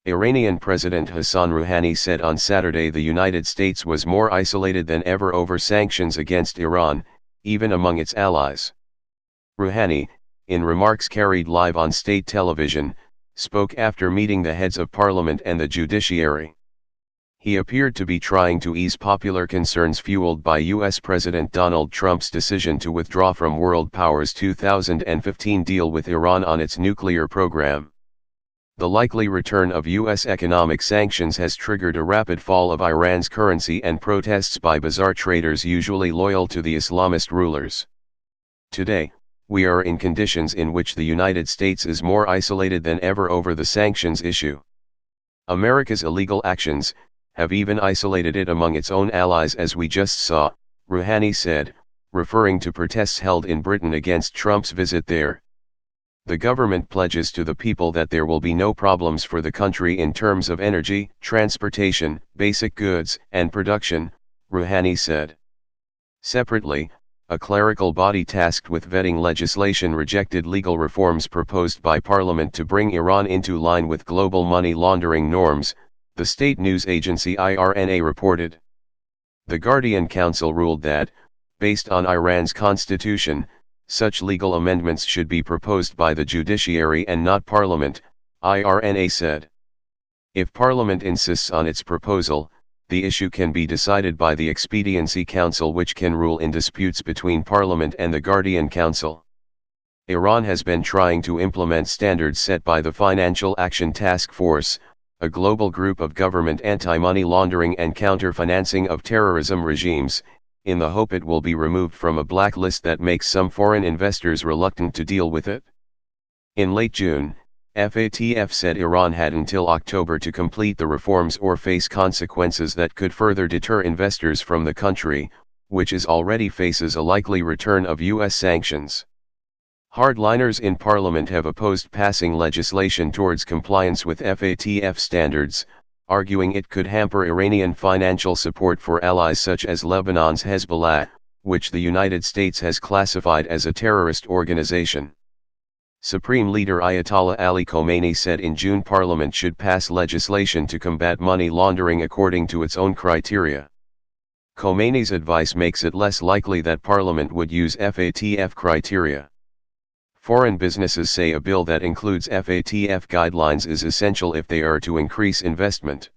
Iranian President Hassan Rouhani said on Saturday the United States was more isolated than ever over sanctions against Iran, even among its allies. Rouhani, in remarks carried live on state television, spoke after meeting the heads of parliament and the judiciary. He appeared to be trying to ease popular concerns fueled by U.S. President Donald Trump's decision to withdraw from world powers' 2015 deal with Iran on its nuclear program. The likely return of U.S. economic sanctions has triggered a rapid fall of Iran's currency and protests by bazaar traders usually loyal to the Islamist rulers. Today, we are in conditions in which the United States is more isolated than ever over the sanctions issue. America's illegal actions have even isolated it among its own allies, as we just saw, Rouhani said, referring to protests held in Britain against Trump's visit there. The government pledges to the people that there will be no problems for the country in terms of energy, transportation, basic goods, and production, Rouhani said. Separately, a clerical body tasked with vetting legislation rejected legal reforms proposed by Parliament to bring Iran into line with global money laundering norms, the state news agency IRNA reported. The Guardian Council ruled that, based on Iran's constitution, such legal amendments should be proposed by the judiciary and not Parliament, IRNA said. If Parliament insists on its proposal, the issue can be decided by the Expediency Council, which can rule in disputes between Parliament and the Guardian Council. Iran has been trying to implement standards set by the Financial Action Task Force, a global group of government anti-money laundering and counter-financing of terrorism regimes, in the hope it will be removed from a blacklist that makes some foreign investors reluctant to deal with it. In late June, FATF said Iran had until October to complete the reforms or face consequences that could further deter investors from the country, which already faces a likely return of U.S. sanctions. Hardliners in Parliament have opposed passing legislation towards compliance with FATF standards, arguing it could hamper Iranian financial support for allies such as Lebanon's Hezbollah, which the United States has classified as a terrorist organization. Supreme Leader Ayatollah Ali Khamenei said in June Parliament should pass legislation to combat money laundering according to its own criteria. Khamenei's advice makes it less likely that Parliament would use FATF criteria. Foreign businesses say a bill that includes FATF guidelines is essential if they are to increase investment.